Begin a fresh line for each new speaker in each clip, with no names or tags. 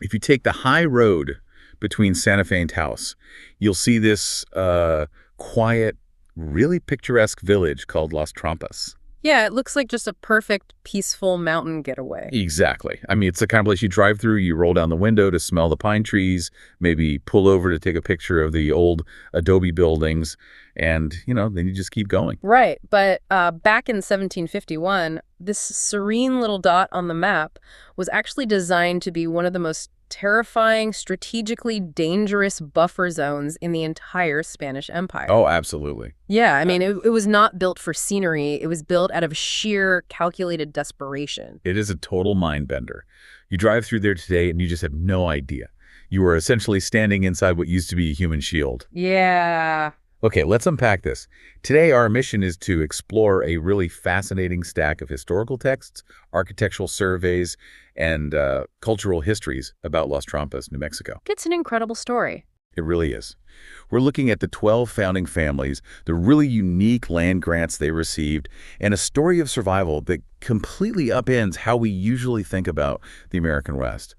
If you take the high road between Santa Fe and Taos, you'll see this quiet, really picturesque village called Las Trampas.
Yeah, it looks like just a perfect, peaceful mountain getaway.
Exactly. I mean, it's the kind of place you drive through, you roll down the window to smell the pine trees, maybe pull over to take a picture of the old adobe buildings, and, then you just keep going.
Right, but back in 1751, this serene little dot on the map was actually designed to be one of the most terrifying, strategically dangerous buffer zones in the entire Spanish Empire.
Oh, absolutely.
Yeah, I mean, it was not built for scenery. It was built out of sheer calculated desperation.
It is a total mind bender. You drive through there today and you just have no idea. You are essentially standing inside what used to be a human shield.
Yeah.
Okay, let's unpack this. Today, our mission is to explore a really fascinating stack of historical texts, architectural surveys, and cultural histories about Las Trampas, New Mexico.
It's an incredible story.
It really is. We're looking at the 12 founding families, the really unique land grants they received, and a story of survival that completely upends how we usually think about the American West.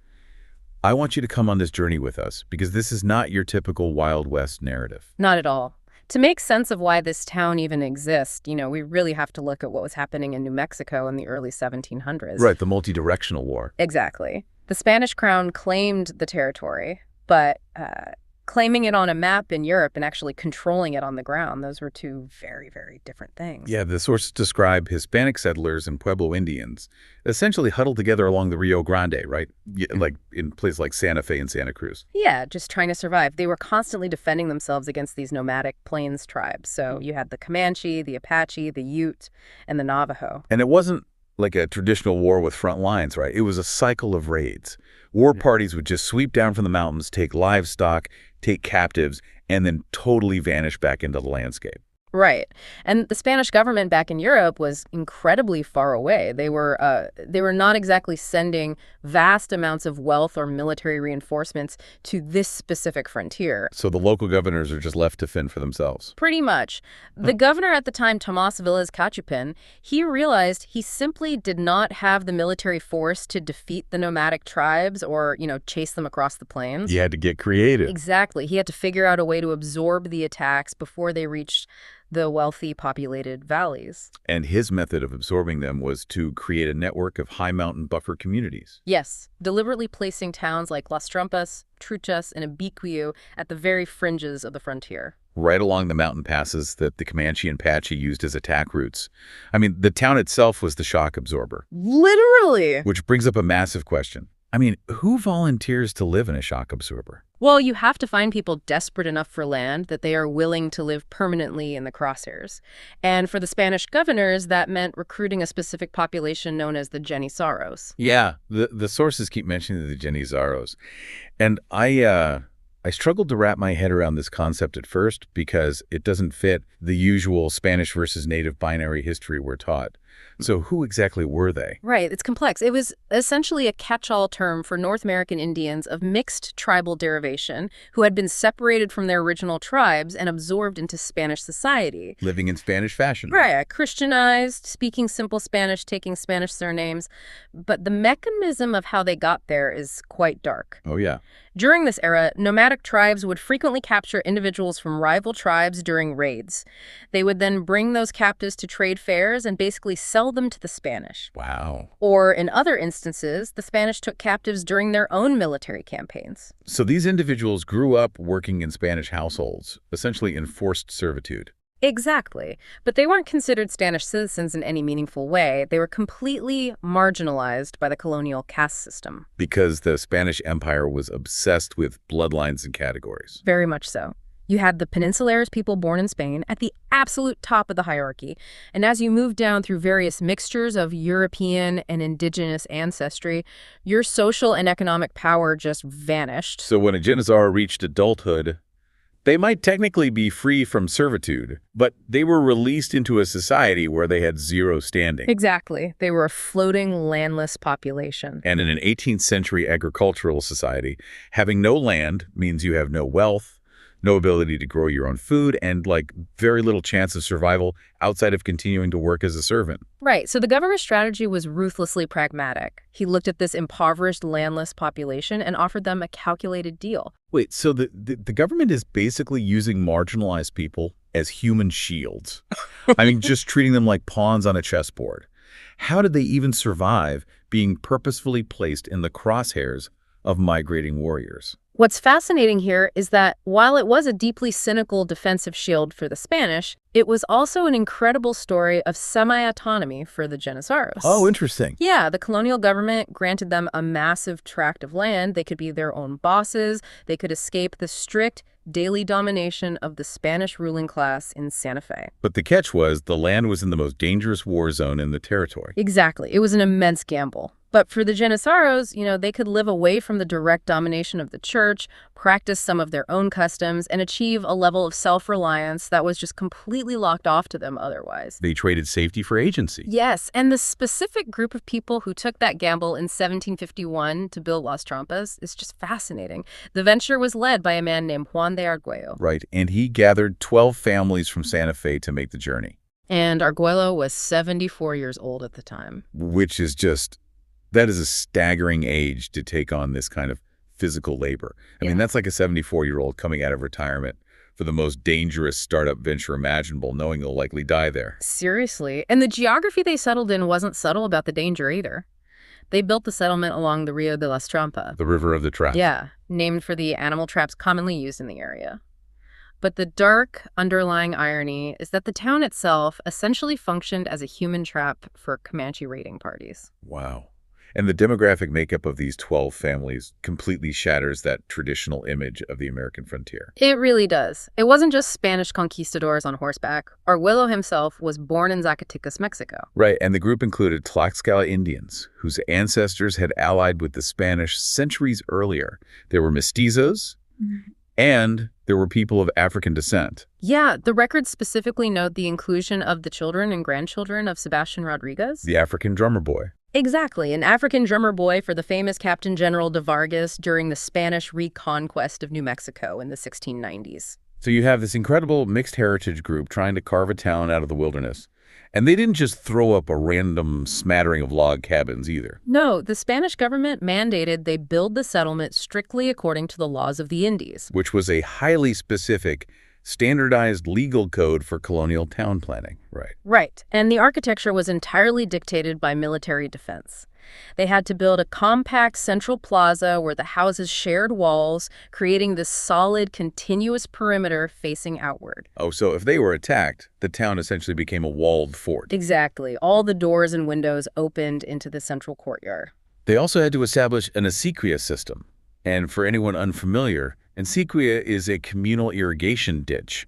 I want you to come on this journey with us, because this is not your typical Wild West narrative.
Not at all. To make sense of why this town even exists, we really have to look at what was happening in New Mexico in the early 1700s.
Right, the multi-directional war.
Exactly. The Spanish crown claimed the territory, but claiming it on a map in Europe and actually controlling it on the ground, those were two very, very different things.
Yeah, the sources describe Hispanic settlers and Pueblo Indians essentially huddled together along the Rio Grande, right? Yeah, like in places like Santa Fe and Santa Cruz.
Yeah, just trying to survive. They were constantly defending themselves against these nomadic plains tribes. So you had the Comanche, the Apache, the Ute, and the Navajo.
And it wasn't like a traditional war with front lines, right? It was a cycle of raids. War parties would just sweep down from the mountains, take livestock, take captives, and then totally vanish back into the landscape.
Right. And the Spanish government back in Europe was incredibly far away. They were not exactly sending vast amounts of wealth or military reinforcements to this specific frontier.
So the local governors are just left to fend for themselves.
Pretty much. The governor at the time, Tomás Villas Cachupin, he realized he simply did not have the military force to defeat the nomadic tribes or, chase them across the plains.
You had to get creative.
Exactly. He had to figure out a way to absorb the attacks before they reached the wealthy, populated valleys.
And his method of absorbing them was to create a network of high mountain buffer communities.
Yes, deliberately placing towns like Las Trampas, Truchas, and Abiquiu at the very fringes of the frontier.
Right along the mountain passes that the Comanche and Apache used as attack routes. I mean, the town itself was the shock absorber.
Literally!
Which brings up a massive question. I mean, who volunteers to live in a shock absorber?
Well, you have to find people desperate enough for land that they are willing to live permanently in the crosshairs. And for the Spanish governors, that meant recruiting a specific population known as the Janizaros.
Yeah, the sources keep mentioning the Janizaros. And I struggled to wrap my head around this concept at first because it doesn't fit the usual Spanish versus native binary history we're taught. So who exactly were they?
Right, it's complex. It was essentially a catch-all term for North American Indians of mixed tribal derivation who had been separated from their original tribes and absorbed into Spanish society.
Living in Spanish fashion.
Right, Christianized, speaking simple Spanish, taking Spanish surnames. But the mechanism of how they got there is quite dark.
Oh, yeah.
During this era, nomadic tribes would frequently capture individuals from rival tribes during raids. They would then bring those captives to trade fairs and basically sell them to the Spanish.
Wow.
Or in other instances, the Spanish took captives during their own military campaigns.
So these individuals grew up working in Spanish households, essentially in forced servitude.
Exactly. But they weren't considered Spanish citizens in any meaningful way. They were completely marginalized by the colonial caste system.
Because the Spanish Empire was obsessed with bloodlines and categories.
Very much so. You had the Peninsulares, people born in Spain, at the absolute top of the hierarchy. And as you moved down through various mixtures of European and indigenous ancestry, your social and economic power just vanished.
So when a Janizar reached adulthood, they might technically be free from servitude, but they were released into a society where they had zero standing.
Exactly. They were a floating, landless population.
And in an 18th century agricultural society, having no land means you have no wealth, No ability to grow your own food, and like very little chance of survival outside of continuing to work as a servant.
Right, so the government strategy was ruthlessly pragmatic. He looked at this impoverished, landless population and offered them a calculated deal.
Wait, so the government is basically using marginalized people as human shields. I mean, just treating them like pawns on a chessboard. How did they even survive being purposefully placed in the crosshairs of migrating warriors?
What's fascinating here is that while it was a deeply cynical defensive shield for the Spanish, it was also an incredible story of semi-autonomy for the Janissaros.
Oh, interesting.
Yeah, the colonial government granted them a massive tract of land. They could be their own bosses. They could escape the strict daily domination of the Spanish ruling class in Santa Fe.
But the catch was the land was in the most dangerous war zone in the territory.
Exactly. It was an immense gamble. But for the Janissaros, they could live away from the direct domination of the church, practice some of their own customs, and achieve a level of self-reliance that was just completely locked off to them otherwise.
They traded safety for agency.
Yes, and the specific group of people who took that gamble in 1751 to build Las Trampas is just fascinating. The venture was led by a man named Juan de Argüello.
Right, and he gathered 12 families from Santa Fe to make the journey.
And Arguello was 74 years old at the time.
Which is just... that is a staggering age to take on this kind of physical labor. I mean, that's like a 74-year-old coming out of retirement for the most dangerous startup venture imaginable, knowing they'll likely die there.
Seriously. And the geography they settled in wasn't subtle about the danger either. They built the settlement along the Rio de las Trampas.
The River of the Traps.
Yeah, named for the animal traps commonly used in the area. But the dark underlying irony is that the town itself essentially functioned as a human trap for Comanche raiding parties.
Wow. And the demographic makeup of these 12 families completely shatters that traditional image of the American frontier.
It really does. It wasn't just Spanish conquistadors on horseback. Arguello himself was born in Zacatecas, Mexico.
Right, and the group included Tlaxcala Indians, whose ancestors had allied with the Spanish centuries earlier. There were mestizos, and there were people of African descent.
Yeah, the records specifically note the inclusion of the children and grandchildren of Sebastian Rodriguez.
The African drummer boy.
Exactly, an African drummer boy for the famous Captain General de Vargas during the Spanish reconquest of New Mexico in the 1690s.
So you have this incredible mixed heritage group trying to carve a town out of the wilderness. And they didn't just throw up a random smattering of log cabins either.
No, the Spanish government mandated they build the settlement strictly according to the laws of the Indies.
Which was a highly specific, standardized legal code for colonial town planning, right?
Right, and the architecture was entirely dictated by military defense. They had to build a compact central plaza where the houses shared walls, creating this solid, continuous perimeter facing outward.
Oh, so if they were attacked, the town essentially became a walled fort.
Exactly. All the doors and windows opened into the central courtyard.
They also had to establish an acequia system. And for anyone unfamiliar, acequia is a communal irrigation ditch.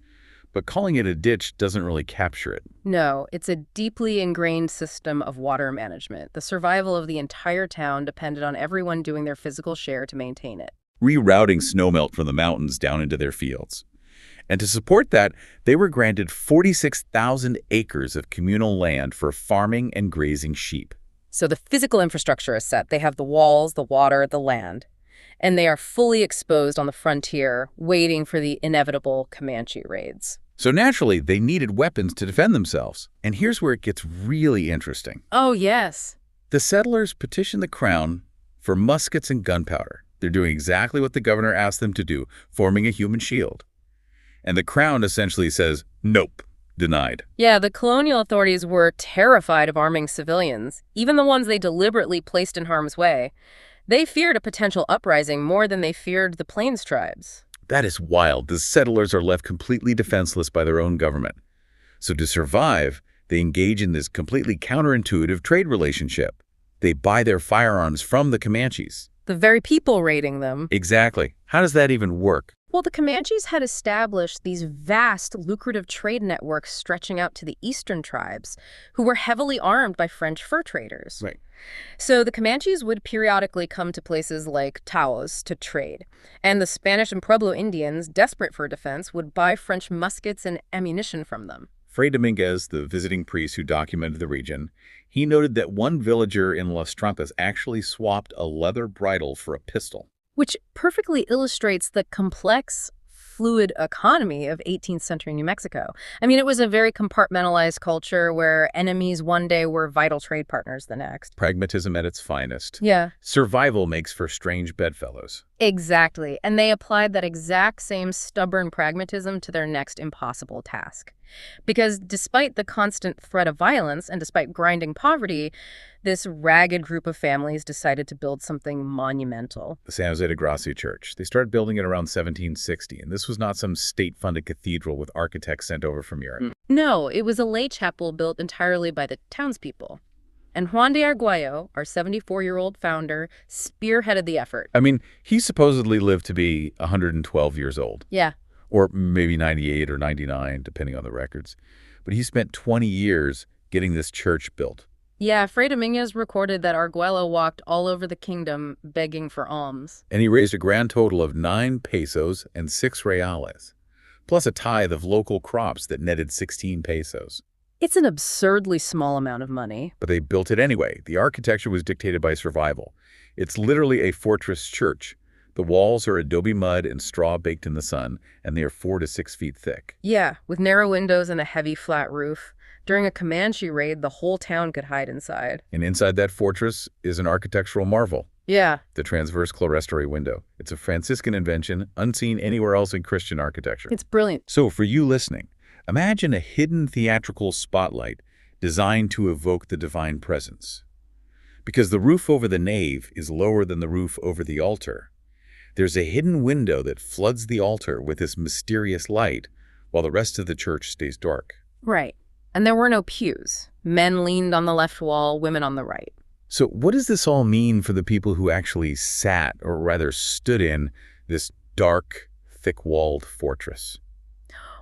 But calling it a ditch doesn't really capture it.
No, it's a deeply ingrained system of water management. The survival of the entire town depended on everyone doing their physical share to maintain it.
Rerouting snowmelt from the mountains down into their fields. And to support that, they were granted 46,000 acres of communal land for farming and grazing sheep.
So the physical infrastructure is set. They have the walls, the water, the land. And they are fully exposed on the frontier, waiting for the inevitable Comanche raids.
So naturally, they needed weapons to defend themselves. And here's where it gets really interesting.
Oh, yes.
The settlers petitioned the crown for muskets and gunpowder. They're doing exactly what the governor asked them to do, forming a human shield. And the crown essentially says, nope, denied.
Yeah, the colonial authorities were terrified of arming civilians, even the ones they deliberately placed in harm's way. They feared a potential uprising more than they feared the Plains tribes.
That is wild. The settlers are left completely defenseless by their own government. So to survive, they engage in this completely counterintuitive trade relationship. They buy their firearms from the Comanches.
The very people raiding them.
Exactly. How does that even work?
Well, the Comanches had established these vast, lucrative trade networks stretching out to the eastern tribes, who were heavily armed by French fur traders.
Right.
So the Comanches would periodically come to places like Taos to trade, and the Spanish and Pueblo Indians, desperate for defense, would buy French muskets and ammunition from them.
Fray Dominguez, the visiting priest who documented the region, he noted that one villager in Las Trampas actually swapped a leather bridle for a pistol.
Which perfectly illustrates the complex, fluid economy of 18th century New Mexico. I mean, it was a very compartmentalized culture where enemies one day were vital trade partners the next.
Pragmatism at its finest.
Yeah.
Survival makes for strange bedfellows.
Exactly. And they applied that exact same stubborn pragmatism to their next impossible task. Because despite the constant threat of violence and despite grinding poverty, this ragged group of families decided to build something monumental.
The San Jose de Gracia Church. They started building it around 1760, and this was not some state-funded cathedral with architects sent over from Europe.
No, it was a lay chapel built entirely by the townspeople. And Juan de Argüello, our 74-year-old founder, spearheaded the effort.
I mean, he supposedly lived to be 112 years old.
Yeah.
Or maybe 98 or 99, depending on the records. But he spent 20 years getting this church built.
Yeah, Fray Dominguez recorded that Arguello walked all over the kingdom begging for alms.
And he raised a grand total of 9 pesos and 6 reales, plus a tithe of local crops that netted 16 pesos.
It's an absurdly small amount of money.
But they built it anyway. The architecture was dictated by survival. It's literally a fortress church. The walls are adobe mud and straw baked in the sun, and they are 4 to 6 feet thick.
Yeah, with narrow windows and a heavy flat roof. During a Comanche raid, the whole town could hide inside.
And inside that fortress is an architectural marvel.
Yeah.
The transverse clerestory window. It's a Franciscan invention, unseen anywhere else in Christian architecture.
It's brilliant.
So for you listening, imagine a hidden theatrical spotlight designed to evoke the divine presence. Because the roof over the nave is lower than the roof over the altar, there's a hidden window that floods the altar with this mysterious light while the rest of the church stays dark.
Right. And there were no pews. Men leaned on the left wall, women on the right.
So what does this all mean for the people who actually sat, or rather stood in, this dark, thick-walled fortress?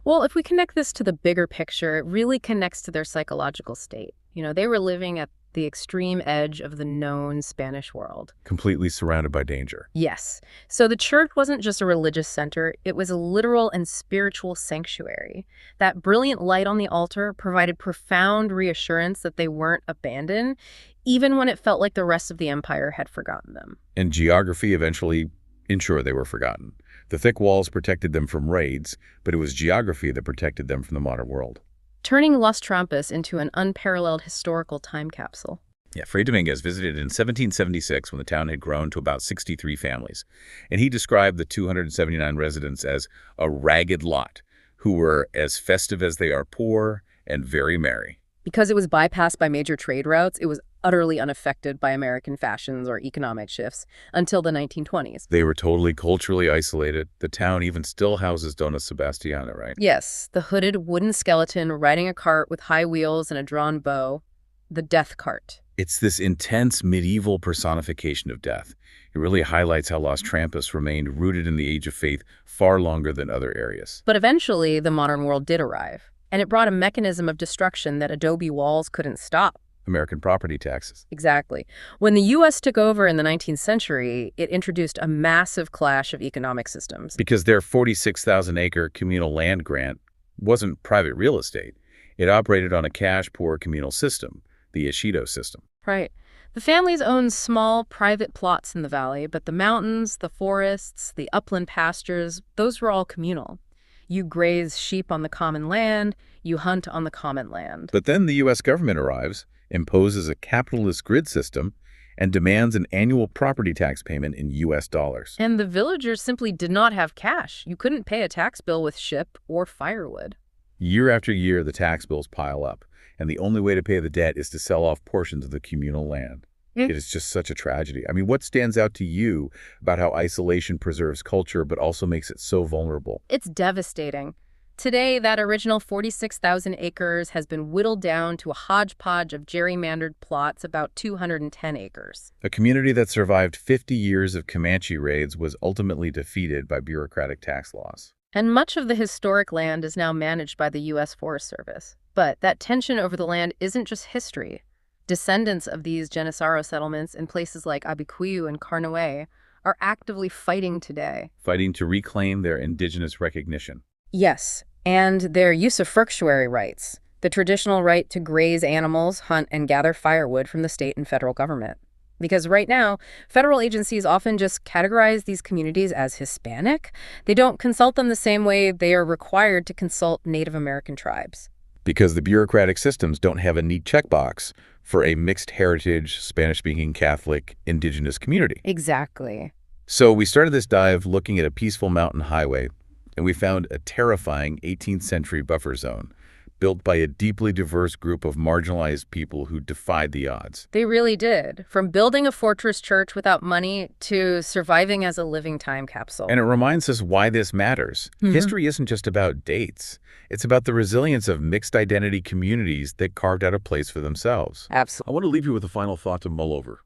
Well, if we connect this to the bigger picture, it really connects to their psychological state. You know, they were living at the extreme edge of the known Spanish world.
Completely surrounded by danger.
Yes. So the church wasn't just a religious center, it was a literal and spiritual sanctuary. That brilliant light on the altar provided profound reassurance that they weren't abandoned, even when it felt like the rest of the empire had forgotten them.
And geography eventually ensured they were forgotten. The thick walls protected them from raids, but it was geography that protected them from the modern world.
Turning Las Trampas into an unparalleled historical time capsule.
Yeah, Fray Dominguez visited in 1776 when the town had grown to about 63 families, and he described the 279 residents as a ragged lot who were as festive as they are poor and very merry.
Because it was bypassed by major trade routes, it was utterly unaffected by American fashions or economic shifts until the 1920s.
They were totally culturally isolated. The town even still houses Dona Sebastiana, right?
Yes, the hooded wooden skeleton riding a cart with high wheels and a drawn bow, the death cart.
It's this intense medieval personification of death. It really highlights how Las Trampas remained rooted in the age of faith far longer than other areas.
But eventually, the modern world did arrive, and it brought a mechanism of destruction that adobe walls couldn't stop.
American property taxes.
Exactly. When the U.S. took over in the 19th century, it introduced a massive clash of economic systems.
Because their 46,000-acre communal land grant wasn't private real estate. It operated on a cash-poor communal system, the ejido system.
Right. The families owned small, private plots in the valley, but the mountains, the forests, the upland pastures, those were all communal. You graze sheep on the common land, you hunt on the common land.
But then the U.S. government arrives, imposes a capitalist grid system, and demands an annual property tax payment in U.S. dollars.
And the villagers simply did not have cash. You couldn't pay a tax bill with ship or firewood.
Year after year, the tax bills pile up, and the only way to pay the debt is to sell off portions of the communal land. It is just such a tragedy. I mean, what stands out to you about how isolation preserves culture but also makes it so vulnerable?
It's devastating. Today, that original 46,000 acres has been whittled down to a hodgepodge of gerrymandered plots about 210 acres.
A community that survived 50 years of Comanche raids was ultimately defeated by bureaucratic tax laws.
And much of the historic land is now managed by the U.S. Forest Service. But that tension over the land isn't just history. Descendants of these Genesaro settlements in places like Abiquiu and Carnoe are actively fighting today.
Fighting to reclaim their indigenous recognition.
Yes, and their usufructuary rights, the traditional right to graze animals, hunt, and gather firewood from the state and federal government. Because right now, federal agencies often just categorize these communities as Hispanic. They don't consult them the same way they are required to consult Native American tribes.
Because the bureaucratic systems don't have a neat checkbox for a mixed heritage, Spanish-speaking Catholic, indigenous community.
Exactly.
So we started this dive looking at a peaceful mountain highway, and we found a terrifying 18th century buffer zone built by a deeply diverse group of marginalized people who defied the odds.
They really did. From building a fortress church without money to surviving as a living time capsule.
And it reminds us why this matters. History isn't just about dates. It's about the resilience of mixed identity communities that carved out a place for themselves.
Absolutely.
I want to leave you with a final thought to mull over.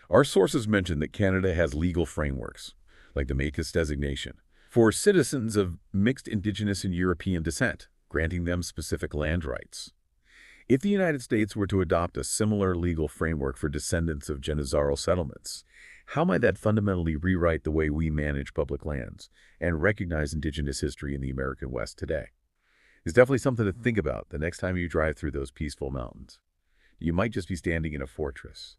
Our sources mention that Canada has legal frameworks, like the Métis designation, for citizens of mixed Indigenous and European descent, granting them specific land rights. If the United States were to adopt a similar legal framework for descendants of Genízaro settlements, how might that fundamentally rewrite the way we manage public lands and recognize Indigenous history in the American West today? It's definitely something to think about the next time you drive through those peaceful mountains. You might just be standing in a fortress,